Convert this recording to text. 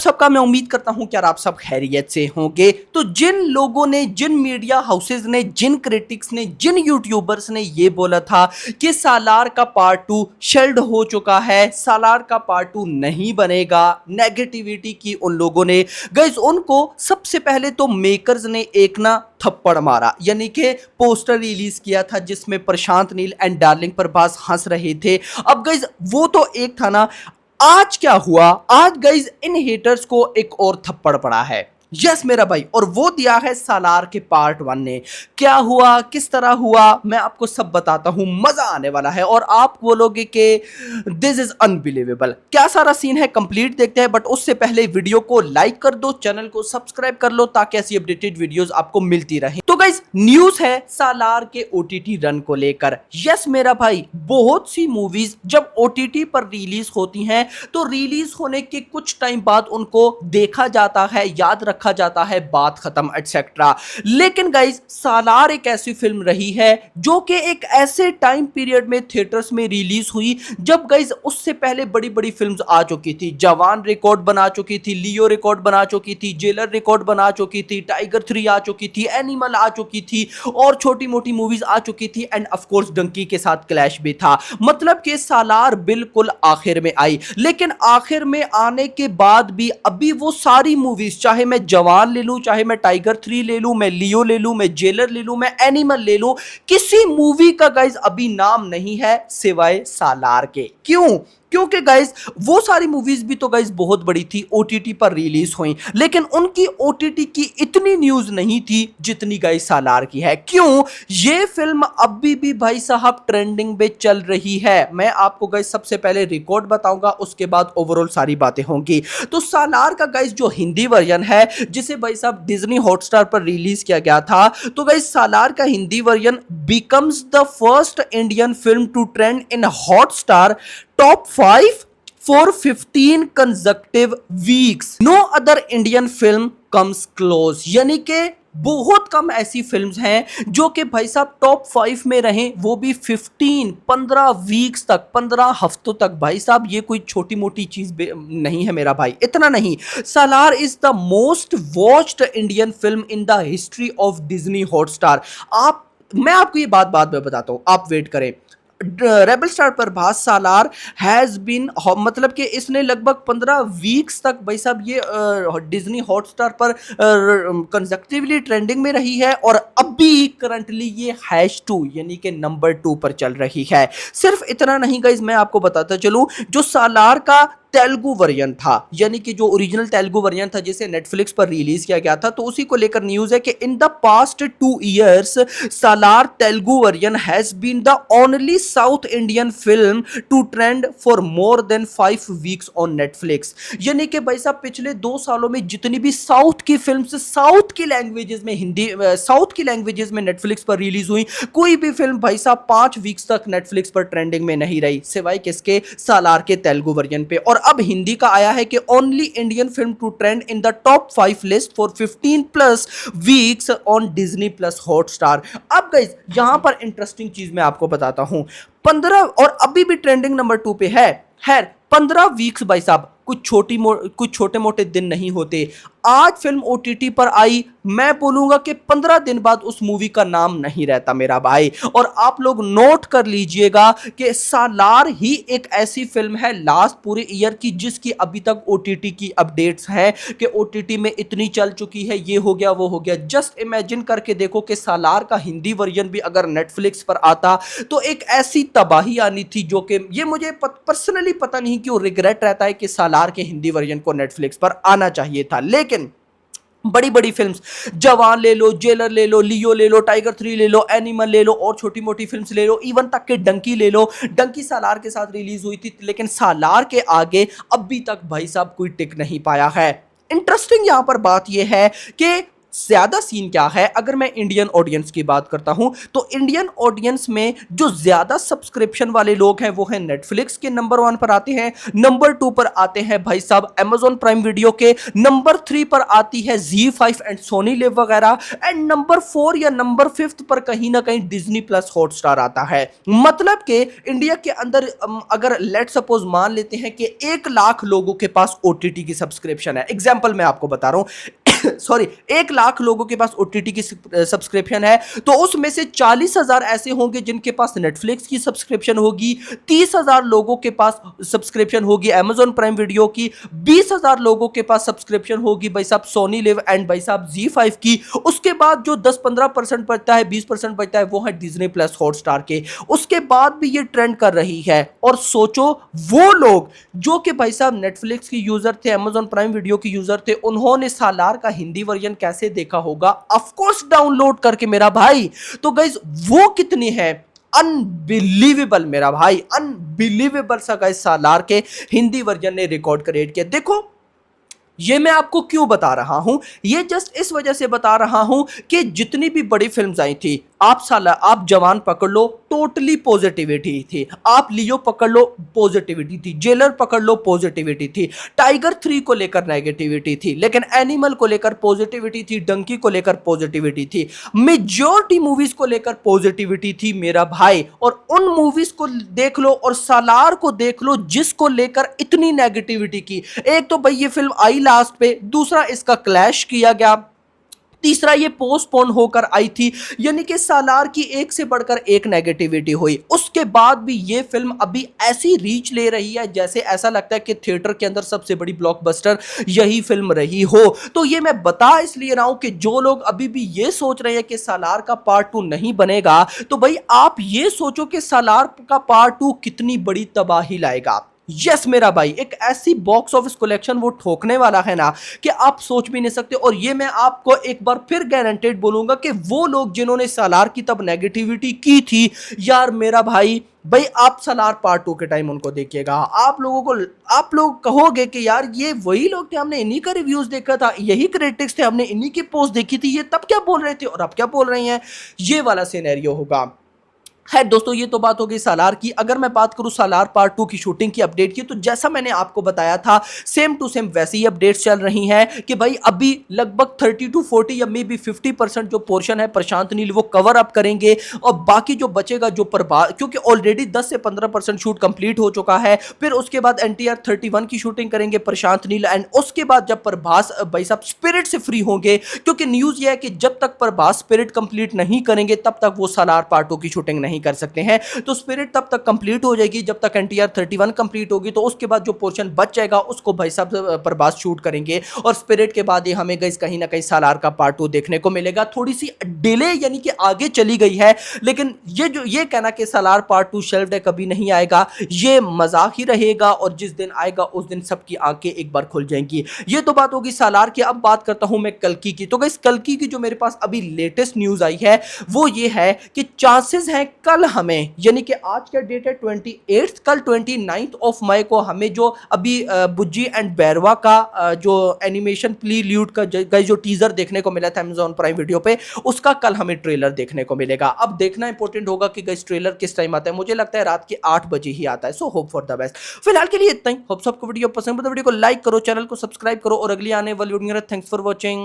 सबका मैं उम्मीद करता हूं कि यार आप सब खैरियत से होंगे। तो जिन लोगों ने, जिन मीडिया हाउसेज ने, जिन क्रिटिक्स ने, जिन यूट्यूबर्स ने ये बोला था कि सालार का पार्ट 2 शेल्ड हो चुका है, सालार का पार्ट 2 नहीं बनेगा, नेगेटिविटी की उन लोगों ने, गाइस उनको सबसे पहले तो मेकर्स ने एक ना थप्पड़ मारा, यानी कि पोस्टर रिलीज किया था जिसमें प्रशांत नील एंड डार्लिंग प्रभास हंस रहे थे। अब गाइस वो तो एक था ना, आज क्या हुआ, आज गाइज इन हेटर्स को एक और थप्पड़ पड़ा है। यस मेरा भाई, और वो दिया है सालार के पार्ट 1 ने। क्या हुआ, किस तरह हुआ, मैं आपको सब बताता हूं, मजा आने वाला है और आप बोलोगे कि दिस इज अनबिलीवेबल। क्या सारा सीन है कंप्लीट देखते हैं, बट उससे पहले वीडियो को लाइक कर दो, चैनल को सब्सक्राइब कर लो ताकि ऐसी अपडेटेड वीडियोस आपको मिलती रहे। तो गाइज न्यूज है सालार के ओटीटी रन को लेकर। यस मेरा भाई, बहुत सी मूवीज जब ओटीटी पर रिलीज होती हैं तो रिलीज होने के कुछ टाइम बाद उनको देखा जाता है, याद रखा जाता है, बात खत्म एटसेट्रा। लेकिन गाइस सालार एक ऐसी फिल्म रही है जो कि एक ऐसे टाइम पीरियड में थिएटर्स में रिलीज हुई जब गाइस उससे पहले बड़ी बड़ी फिल्म्स आ चुकी थी। जवान रिकॉर्ड बना चुकी थी, लियो रिकॉर्ड बना चुकी थी, जेलर रिकॉर्ड बना चुकी थी, टाइगर 3 आ चुकी थी, एनिमल आ चुकी थी और छोटी मोटी मूवीज आ चुकी थी एंड ऑफ कोर्स डंकी के साथ क्लैश भी था। मतलब कि सालार बिल्कुल आखिर में आई, लेकिन आखिर में आने के बाद भी अभी वो सारी मूवीज, चाहे मैं जवान ले लूं, चाहे मैं टाइगर 3 ले लूं, मैं लियो ले लूं, मैं जेलर ले लूं, मैं एनिमल ले लूं, किसी मूवी का गाइज अभी नाम नहीं है सिवाय सालार के। क्यों? क्योंकि गाइज वो सारी मूवीज भी तो गाइज बहुत बड़ी थी, ओटीटी पर रिलीज हुई, लेकिन उनकी ओटीटी की इतनी न्यूज नहीं थी जितनी गाइज सालार की है। क्यों? ये फिल्म अभी भी भाई साहब ट्रेंडिंग पे चल रही है। मैं आपको गाइज सबसे पहले रिकॉर्ड बताऊंगा, उसके बाद ओवरऑल सारी बातें होंगी। तो सालार का गाइज जो हिंदी वर्जन है, जिसे भाई साहब डिज्नी हॉटस्टार पर रिलीज किया गया था, तो गाइज सालार का Hindi version becomes the first Indian film to trend in Hotstar top 5 for 15 consecutive weeks. No other Indian film comes close. यानी कि बहुत कम ऐसी फिल्म्स हैं जो कि भाई साहब टॉप 5 में रहें, वो भी 15 वीक्स तक, 15 हफ्तों तक। भाई साहब ये कोई छोटी मोटी चीज नहीं है मेरा भाई, इतना नहीं। Salaar is the most watched Indian film in the history of Disney Hotstar. मैं आपको ये बात में बताता हूं, आप वेट करें। Rebel star Prabhas Salaar has been, मतलब कि इसने लगभग 15 वीक्स तक भाई साहब ये डिज्नी हॉटस्टार पर कंसेक्टिवली ट्रेंडिंग में रही है और अभी करंटली ये #2 यानी कि नंबर 2 पर चल रही है। सिर्फ इतना नहीं गाइज, मैं आपको बताता चलूं, जो सालार का तेलुगु वर्जन था, यानी कि जो ओरिजिनल तेलुगु वर्जन था जिसे नेटफ्लिक्स पर रिलीज किया गया था, तो उसी को लेकर न्यूज है कि in the past 2 years Salaar Telugu version has been the only South Indian film to trend for more than 5 weeks on Netflix. यानी कि भाई साहब पिछले 2 सालों में जितनी भी साउथ की फिल्म्स साउथ की लैंग्वेजेस में, साउथ की लैंग्वेजेस में नेटफ्लिक्स पर रिलीज हुई, कोई भी फिल्म भाई साहब 5 वीक्स तक नेटफ्लिक्स पर ट्रेंडिंग में नहीं रही सिवाय किसके, सालार के तेलुगु वर्जन पे। और अब हिंदी का आया है कि only Indian film to trend in the top 5 list for 15+ weeks on Disney plus Hotstar. अब गाइस यहां पर इंटरेस्टिंग चीज मैं आपको बताता हूं, 15 और अभी भी ट्रेंडिंग नंबर 2 पे है। 15 वीक्स भाई साहब कुछ छोटे मोटे दिन नहीं होते। आज फिल्म ओटीटी पर आई, मैं बोलूंगा कि 15 दिन बाद उस मूवी का नाम नहीं रहता मेरा भाई। और आप लोग नोट कर लीजिएगा कि सालार ही एक ऐसी फिल्म है लास्ट पूरे ईयर की जिसकी अभी तक ओटीटी की अपडेट्स हैं कि ओटीटी में इतनी चल चुकी है, ये हो गया वो हो गया। जस्ट इमेजिन करके देखो कि सालार का हिंदी वर्जन भी अगर नेटफ्लिक्स पर आता तो एक ऐसी तबाही आनी थी जो कि ये मुझे पर्सनली पता नहीं क्यों रिग्रेट रहता है कि सालार के हिंदी वर्जन को नेटफ्लिक्स पर आना चाहिए था। लेकिन बड़ी बड़ी फिल्म्स, जवान ले लो, जेलर ले लो, लियो ले लो, टाइगर 3 ले लो, एनिमल ले लो और छोटी मोटी फिल्म्स ले लो, इवन तक के डंकी ले लो। डंकी सालार के साथ रिलीज हुई थी, लेकिन सालार के आगे अभी तक भाई साहब कोई टिक नहीं पाया है। इंटरेस्टिंग यहां पर बात यह है कि ज्यादा सीन क्या है, अगर मैं इंडियन ऑडियंस की बात करता हूं तो इंडियन ऑडियंस में जो ज्यादा सब्सक्रिप्शन वाले लोग हैं वो है नेटफ्लिक्स के नंबर 1 पर आते हैं, नंबर 2 पर आते हैं भाई साहब अमेजॉन प्राइम वीडियो के, नंबर 3 पर आती है ZEE5 एंड सोनी लिव वगैरह, एंड नंबर 4 या नंबर 5 पर कहीं ना कहीं डिज्नी प्लस हॉटस्टार आता है। मतलब कि इंडिया के अंदर अगर लेट सपोज मान लेते हैं कि 1 लाख लोगों के पास ओटीटी की सब्सक्रिप्शन है, एग्जाम्पल मैं आपको बता रहा हूं सॉरी 1 लाख लोगों के पास ओटीटी की सब्सक्रिप्शन है, तो उसमें से 40,000 ऐसे होंगे जिनके पास नेटफ्लिक्स की सब्सक्रिप्शन होगी, 30,000 लोगों के पास सब्सक्रिप्शन होगी अमेजॉन प्राइम वीडियो की, 20,000 लोगों के पास सब्सक्रिप्शन होगी भाई साहब सोनी लिव एंड भाई साहब ZEE5 की। उसके बाद जो 10-15% बचता है, 20% बचता है, वो है डिज्नी प्लस हॉटस्टार के। उसके बाद भी ये ट्रेंड कर रही है। और सोचो वो लोग जो कि भाई साहब नेटफ्लिक्स की यूजर थे, अमेजॉन प्राइम वीडियो की यूजर थे, उन्होंने सालार का हिंदी वर्जन कैसे देखा होगा? ऑफ कोर्स डाउनलोड करके मेरा भाई। तो गाइस वो कितनी है अनबिलीवेबल मेरा भाई, अनबिलीवेबल सा गाइस सालार के हिंदी वर्जन ने रिकॉर्ड क्रिएट किया। देखो ये मैं आपको क्यों बता रहा हूं, ये जस्ट इस वजह से बता रहा हूं कि जितनी भी बड़ी फिल्म्स आई थी, आप जवान पकड़ लो टोटली पॉजिटिविटी थी, आप लियो पकड़ लो पॉजिटिविटी थी, जेलर पकड़ लो पॉजिटिविटी थी, टाइगर 3 को लेकर नेगेटिविटी थी, लेकिन एनिमल को लेकर पॉजिटिविटी थी, डंकी को लेकर पॉजिटिविटी थी, मेजॉरिटी मूवीज को लेकर पॉजिटिविटी थी मेरा भाई। और उन मूवीज को देख लो और सालार को देख लो जिसको लेकर इतनी नेगेटिविटी की। एक तो भाई ये फिल्म आई लास्ट पे, दूसरा इसका क्लैश किया गया, तीसरा ये पोस्टपोन होकर आई थी, यानी कि सालार की एक से बढ़कर एक नेगेटिविटी हुई। उसके बाद भी ये फिल्म अभी ऐसी रीच ले रही है जैसे ऐसा लगता है कि थिएटर के अंदर सबसे बड़ी ब्लॉकबस्टर यही फिल्म रही हो। तो ये मैं बता इसलिए रहा हूं कि जो लोग अभी भी ये सोच रहे हैं कि सालार का पार्ट 2 नहीं बनेगा, तो भाई आप ये सोचो कि सालार का पार्ट 2 कितनी बड़ी तबाही लाएगा। यस मेरा भाई, एक ऐसी बॉक्स ऑफिस कलेक्शन वो ठोकने वाला है ना कि आप सोच भी नहीं सकते। और ये मैं आपको एक बार फिर गारंटेड बोलूंगा कि वो लोग जिन्होंने सालार की तब नेगेटिविटी की थी, यार मेरा भाई आप सालार पार्ट 2 के टाइम उनको देखिएगा, आप लोग कहोगे कि यार ये वही लोग थे, हमने इन्हीं का रिव्यूज देखा था, यही क्रिटिक्स थे, हमने इन्हीं की पोस्ट देखी थी, ये तब क्या बोल रहे थे और अब क्या बोल रहे हैं। ये वाला सिनेरियो होगा। है दोस्तों, ये तो बात हो गई सालार की। अगर मैं बात करूं सालार पार्ट 2 की शूटिंग की अपडेट की, तो जैसा मैंने आपको बताया था सेम टू सेम वैसे ही अपडेट्स चल रही हैं कि भाई अभी लगभग 30 to 40 या मे बी 50% जो पोर्शन है प्रशांत नील वो कवर अप करेंगे, और बाकी जो बचेगा जो प्रभास, क्योंकि ऑलरेडी 10 से 15% शूट कंप्लीट हो चुका है, फिर उसके बाद NTR 31 की शूटिंग करेंगे प्रशांत नील, एंड उसके बाद जब प्रभास भाई साहब स्पिरिट से फ्री होंगे, क्योंकि न्यूज ये है कि जब तक प्रभास स्पिरिट कंप्लीट नहीं करेंगे तब तक वो सालार पार्ट 2 की शूटिंग नहीं कर सकते हैं। तो स्पिरिट तब तक कंप्लीट हो जाएगी जब तक NTR 31 कंप्लीट होगी, तो उसके बाद जो पोर्शन बच जाएगा उसको भाई साहब प्रभास शूट करेंगे, और स्पिरिट के बाद ही हमें गाइस कहीं ना कहीं सालार का पार्ट 2 देखने को मिलेगा। थोड़ी सी डिले यानी कि आगे चली गई है, लेकिन ये कहना कि सालार पार्ट 2 शेल्फ्ड है कभी नहीं आएगा, ये मजाक ही रहेगा, और जिस दिन आएगा उस दिन सबकी आंखें एक बार खुल जाएंगी। ये तो बात होगी सालार की। अब बात करता हूं मैं कल्कि की। तो गाइस कल्कि की जो मेरे पास अभी लेटेस्ट न्यूज आई है वो ये है कि चांसेस हैं कल हमें, यानी कि आज का डेट है 28, कल 29 ऑफ मई को हमें जो अभी बुज्जी एंड बैरवा का जो एनिमेशन प्रील्यूड का जो टीजर देखने को मिला था अमेजॉन प्राइम वीडियो पे, उसका कल हमें ट्रेलर देखने को मिलेगा। अब देखना इंपॉर्टेंट होगा कि गाइस ट्रेलर किस टाइम आता है, मुझे लगता है रात के 8 बजे ही आता है। So hope for the best. फिलहाल के लिए इतना ही। होप सबको वीडियो पसंद है तो वीडियो को लाइक करो, चैनल को सब्सक्राइब करो, और अगली आने वाली वीडियो थैंक्स फॉर वॉचिंग।